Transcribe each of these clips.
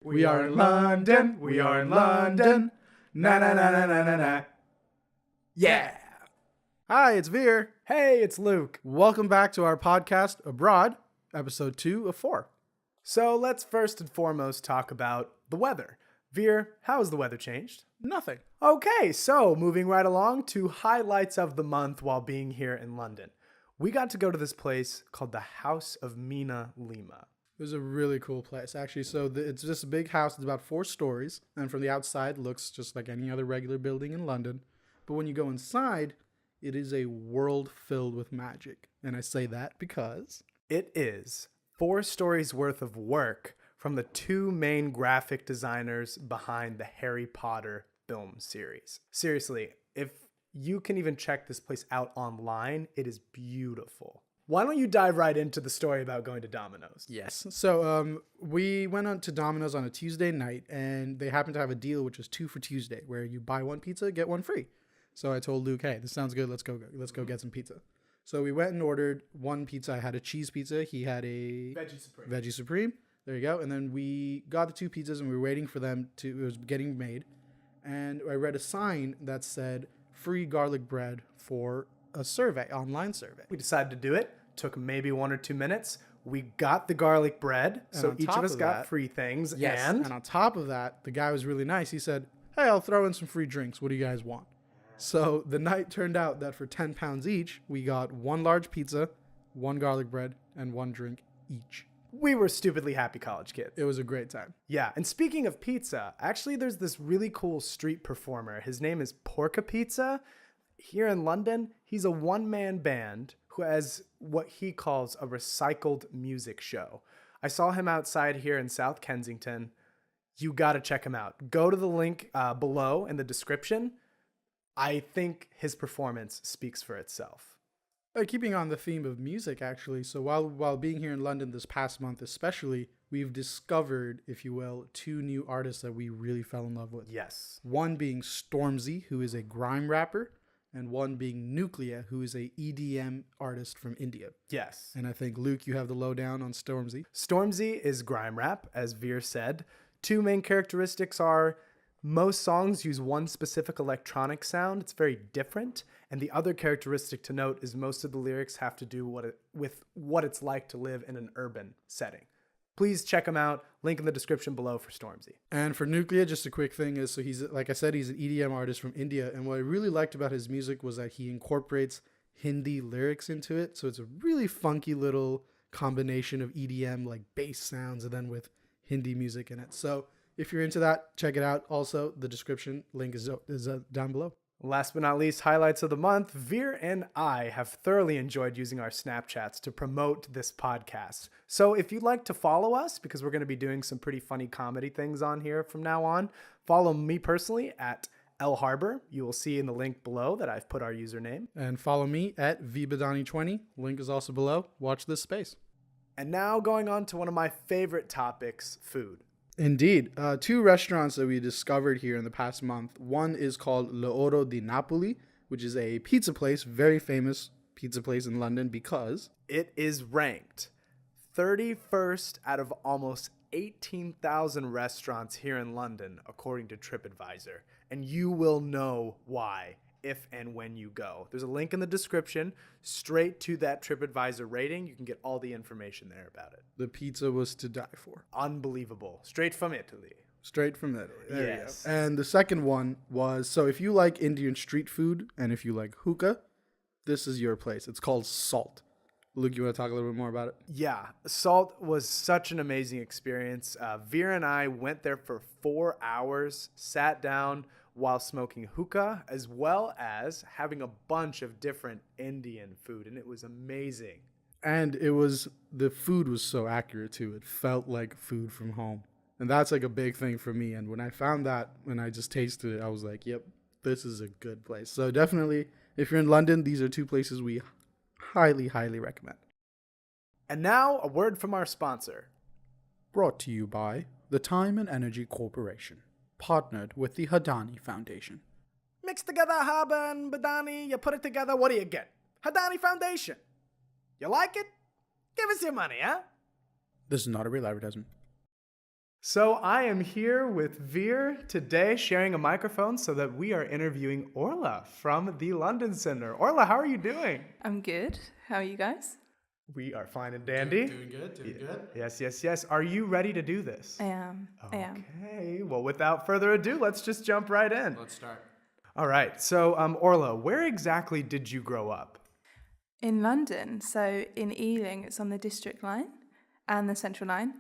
We are in London. We are in London. Na na na na na na na. Yeah. Hi, it's Veer. Hey, it's Luke. Welcome back to our podcast, Abroad, episode 2 of 4. So let's first and foremost talk about the weather. Veer, how has the weather changed? Nothing. Okay, so moving right along to highlights of the month while being here in London. We got to go to this place called the House of Mina Lima. It was a really cool place, actually. So it's just a big house. It's about 4 stories. And from the outside, looks just like any other regular building in London. But when you go inside, it is a world filled with magic. And I say that because it is 4 stories worth of work from the 2 main graphic designers behind the Harry Potter film series. Seriously, if you can even check this place out online, it is beautiful. Why don't you dive right into the story about going to Domino's? Yes. So we went on to Domino's on a Tuesday night, and they happened to have a deal which was 2 for Tuesday, where you buy 1 pizza, get 1 free. So I told Luke, hey, this sounds good. Let's go get some pizza. So we went and ordered 1 pizza. I had a cheese pizza. He had a Veggie Supreme. There you go. And then we got the 2 pizzas, and we were waiting for them to, it was getting made. And I read a sign that said free garlic bread for a survey, online survey. We decided to do it. Took maybe 1 or 2 minutes. We got the garlic bread, so each of us got free things. Yes, and on top of that, the guy was really nice. He said, hey, I'll throw in some free drinks. What do you guys want? So the night turned out that for £10 each, we got 1 large pizza, 1 garlic bread, and 1 drink each. We were stupidly happy college kids. It was a great time. Yeah, and speaking of pizza, actually there's this really cool street performer. His name is Porca Pizza. Here in London, he's a one-man band who has what he calls a recycled music show. I saw him outside here in South Kensington. You got to check him out. Go to the link below in the description. I think his performance speaks for itself. Keeping on the theme of music, actually, so while being here in London this past month especially, we've discovered, if you will, 2 new artists that we really fell in love with. Yes. One being Stormzy, who is a grime rapper, and one being Nuclear, who is a EDM artist from India. Yes. And I think, Luke, you have the lowdown on Stormzy. Stormzy is grime rap, as Veer said. 2 main characteristics are most songs use one specific electronic sound. It's very different. And the other characteristic to note is most of the lyrics have to do with what it's like to live in an urban setting. Please check him out. Link in the description below for Stormzy. And for Nuclear, just a quick thing is, so he's, like I said, he's an EDM artist from India. And what I really liked about his music was that he incorporates Hindi lyrics into it. So it's a really funky little combination of EDM, like bass sounds, and then with Hindi music in it. So if you're into that, check it out. Also, the description link is down below. Last but not least, highlights of the month. Veer and I have thoroughly enjoyed using our Snapchats to promote this podcast. So if you'd like to follow us, because we're going to be doing some pretty funny comedy things on here from now on, follow me personally at Harbur. You will see in the link below that I've put our username. And follow me at Badani20. Link is also below. Watch this space. And now going on to one of my favorite topics, food. Indeed. 2 restaurants that we discovered here in the past month. One is called L'Oro di Napoli, which is a pizza place, very famous pizza place in London because it is ranked 31st out of almost 18,000 restaurants here in London, according to TripAdvisor. And you will know why if and when you go. There's a link in the description straight to that TripAdvisor rating. You can get all the information there about it. The pizza was to die for. Unbelievable. Straight from Italy. Straight from Italy. There yes. You go. And the second one was, so if you like Indian street food and if you like hookah, this is your place. It's called Salt. Luke, you want to talk a little bit more about it? Yeah. Salt was such an amazing experience. Veer and I went there for 4 hours, sat down while smoking hookah, as well as having a bunch of different Indian food, and it was amazing. And the food was so accurate too. It felt like food from home. And that's like a big thing for me. And when I found that, when I just tasted it, I was like, yep, this is a good place. So definitely, if you're in London, these are 2 places we highly, highly recommend. And now, a word from our sponsor. Brought to you by the Time and Energy Corporation. Partnered with the Badani Foundation. Mix together Harbur and Badani, you put it together, what do you get? Badani Foundation. You like it? Give us your money, huh? This is not a real advertisement. So I am here with Veer today, sharing a microphone so that we are interviewing Orla from the London Center. Orla, how are you doing? I'm good. How are you guys? We are fine and dandy. Doing good. Yes. Are you ready to do this? I am. Okay. Well, without further ado, let's just jump right in. Let's start. All right. So, Orla, where exactly did you grow up? In London, so in Ealing, it's on the District line and the Central line.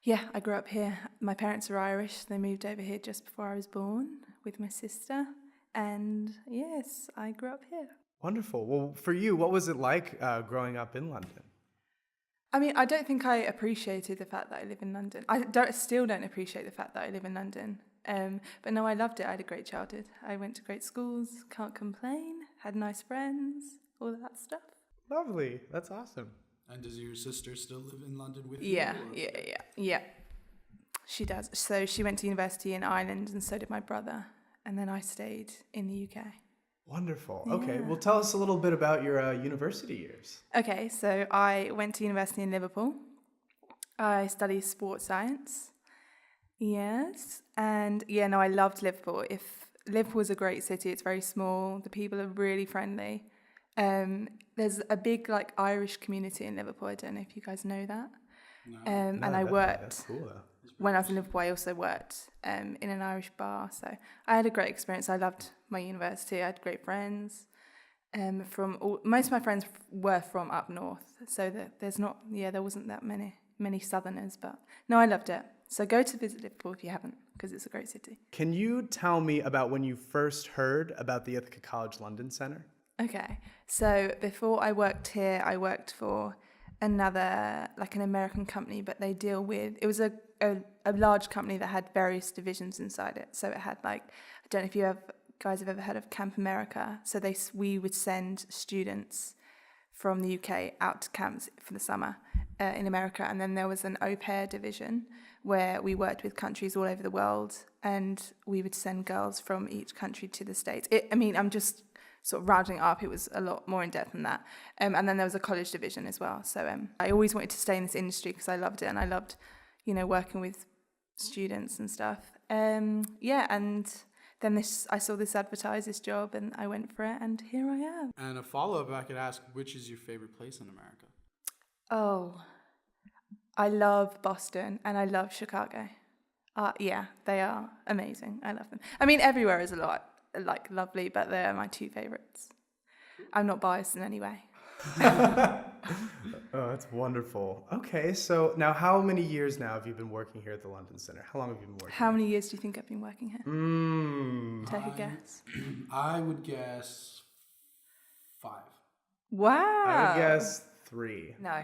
Yeah, I grew up here. My parents are Irish. They moved over here just before I was born with my sister. And yes, I grew up here. Wonderful. Well, for you, what was it like growing up in London? I mean, I don't think I appreciated the fact that I live in London. Still don't appreciate the fact that I live in London. But no, I loved it. I had a great childhood. I went to great schools, can't complain, had nice friends, all that stuff. Lovely. That's awesome. And does your sister still live in London with Yeah. you? She does. So she went to university in Ireland and so did my brother. And then I stayed in the UK. Wonderful. Okay. Yeah. Well, tell us a little bit about your university years. Okay, so I went to university in Liverpool. I studied sports science. Yes. And I loved Liverpool. Liverpool is a great city. It's very small. The people are really friendly. There's a big Irish community in Liverpool. I don't know if you guys know that. No. And I Definitely. worked That's cool, though. when I was in Liverpool. I also worked in an Irish bar, so I had a great experience. I loved my university. I had great friends. Most of my friends were from up north, so there wasn't that many Southerners, but no, I loved it. So go to visit Liverpool if you haven't, because it's a great city. Can you tell me about when you first heard about the Ithaca College London Center? Okay, so before I worked here, I worked for another, an American company, but it was a large company that had various divisions inside it. So it had I don't know if you guys have ever heard of Camp America. So we would send students from the UK out to camps for the summer in America. And then there was an au pair division where we worked with countries all over the world, and we would send girls from each country to the States. I'm just sort of rounding it up. It was a lot more in depth than that. And then there was a college division as well. So I always wanted to stay in this industry because I loved it, and I loved, working with students and stuff. And then I saw this advertised, this job, and I went for it, and here I am. And a follow-up, I could ask, which is your favorite place in America? Oh, I love Boston and I love Chicago. They are amazing. I love them. I mean, everywhere is a lot lovely, but they're my two favorites. I'm not biased in any way. Oh, that's wonderful. Okay, so now how many years now have you been working here at the London Center? How long have you been working How many years do you think I've been working here? Take a guess. I would guess 5. Wow. I would guess 3. No.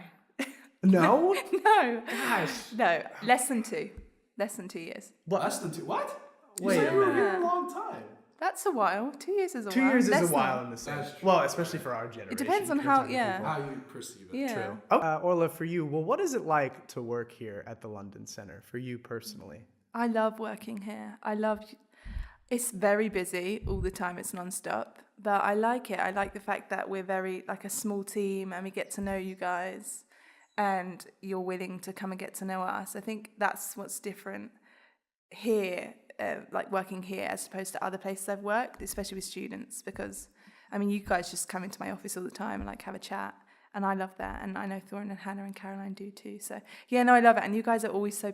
No? No. Gosh. No. Less than 2. Less than 2 years. Less than 2? What? Wait You a said you were here minute. a long time. That's a while. 2 years is a 2 while. years Less is a than. while in the same. That's true. Well, especially for our generation. It depends on how, yeah. How you perceive it. Yeah. True. Orla, for you, what is it like to work here at the London Center for you personally? I love working here. It's very busy all the time. It's non-stop, but I like it. I like the fact that we're very a small team, and we get to know you guys, and you're willing to come and get to know us. I think that's what's different here, working here as opposed to other places I've worked, especially with students, because you guys just come into my office all the time and have a chat, and I love that, and I know Thorin and Hannah and Caroline do too. So yeah, no, I love it, and you guys are always so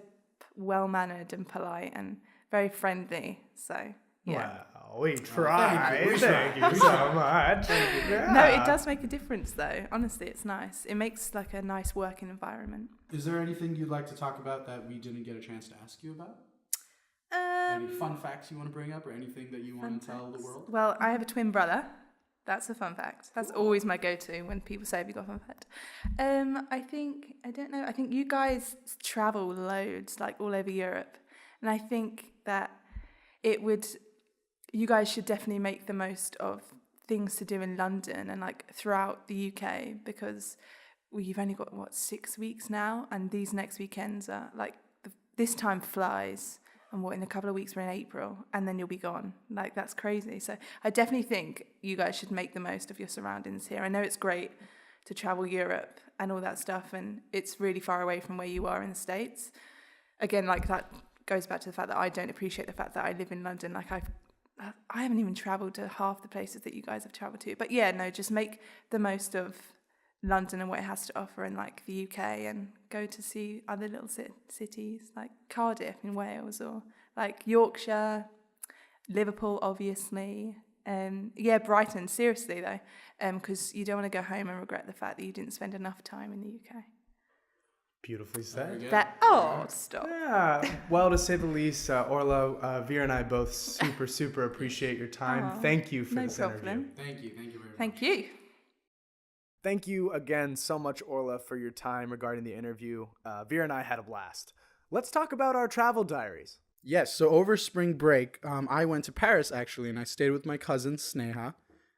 well-mannered and polite and very friendly. So yeah. Wow, we tried. Thank you. Thank you so much. Yeah. No, it does make a difference though. Honestly, it's nice. It makes a nice working environment. Is there anything you'd like to talk about that we didn't get a chance to ask you about? Any fun facts you want to bring up, or anything that you want to tell the world? Well, I have a twin brother. That's a fun fact. That's always my go-to when people say, have you got a fun fact? I think you guys travel loads, all over Europe. And I think that you guys should definitely make the most of things to do in London and throughout the UK, because you've only got 6 weeks now, and these next weekends are this time flies, and in a couple of weeks we're in April, and then you'll be gone. That's crazy. So I definitely think you guys should make the most of your surroundings here. I know it's great to travel Europe and all that stuff, and it's really far away from where you are in the States, again, like that goes back to the fact that I don't appreciate the fact that I live in London. Like I haven't even travelled to half the places that you guys have travelled to. But yeah, no, just make the most of London and what it has to offer, and like the UK, and go to see other little cities like Cardiff in Wales, or like Yorkshire, Liverpool, obviously. Yeah, Brighton, seriously though, because you don't want to go home and regret the fact that you didn't spend enough time in the UK. Beautifully said. Stop. Yeah, well, to say the least, Orla, Veer and I both super appreciate your time. Thank you for this interview. Thank you very much. Thank you. Thank you again so much, Orla, for your time regarding the interview. Veer and I had a blast. Let's talk about our travel diaries. Yes, so over spring break, I went to Paris actually, and I stayed with my cousin Sneha.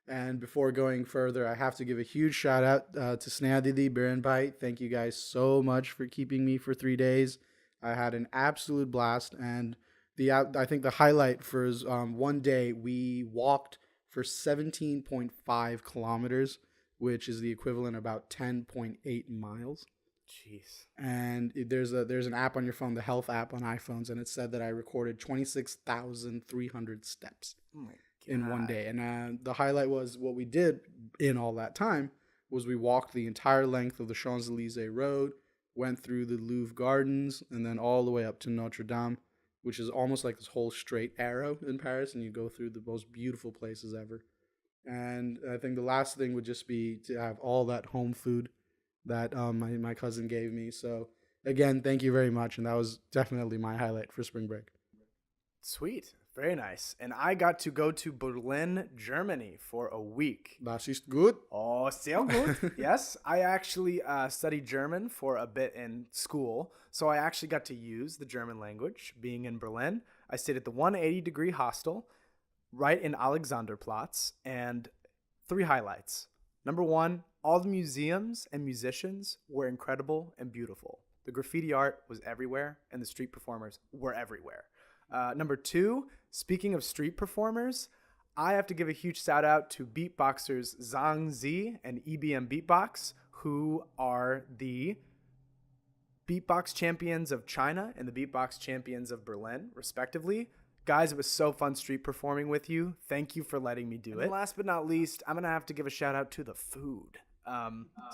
And before going further, I have to give a huge shout out to Sneha Didi, Biren Bhai. Thank you guys so much for keeping me for 3 days. I had an absolute blast, and I think the highlight for is one day we walked for 17.5 kilometers, which is the equivalent of about 10.8 miles. Jeez. And there's an app on your phone, the health app on iPhones, and it said that I recorded 26,300 steps in one day. And the highlight was what we did in all that time was we walked the entire length of the Champs-Élysées Road, went through the Louvre Gardens, and then all the way up to Notre Dame, which is almost like this whole straight arrow in Paris, and you go through the most beautiful places ever. And I think the last thing would just be to have all that home food that my cousin gave me. So again, thank you very much. And that was definitely my highlight for spring break. Sweet. Very nice. And I got to go to Berlin, Germany for a week. Das ist gut. Oh, sehr gut. Yes, I actually studied German for a bit in school. So I actually got to use the German language being in Berlin. I stayed at the 180-degree hostel right in Alexanderplatz, and 3 highlights. Number 1, all the museums and musicians were incredible and beautiful. The graffiti art was everywhere, and the street performers were everywhere. Number 2, speaking of street performers, I have to give a huge shout out to beatboxers Zhang Zi and EBM Beatbox, who are the beatbox champions of China and the beatbox champions of Berlin, respectively. Guys, it was so fun street performing with you. Thank you for letting me do it. And last but not least, I'm going to have to give a shout out to the food.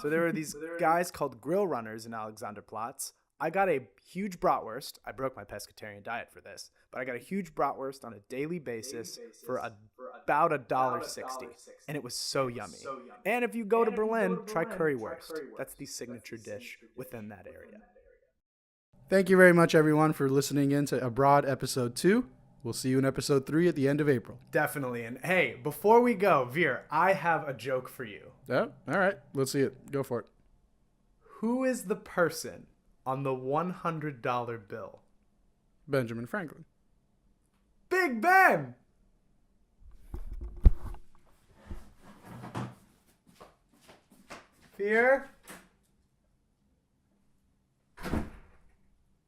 So there are these guys called grill runners in Alexanderplatz. I got a huge bratwurst. I broke my pescatarian diet for this, but I got a huge bratwurst on a daily basis for about $1.60, and it was so yummy. And if you go to Berlin, try currywurst. That's the signature dish within that area. Thank you very much, everyone, for listening in to Abroad Episode 2. We'll see you in Episode 3 at the end of April. Definitely. And hey, before we go, Veer, I have a joke for you. Yeah? All right. Let's see it. Go for it. Who is the person on the $100 bill? Benjamin Franklin. Big Ben! Veer?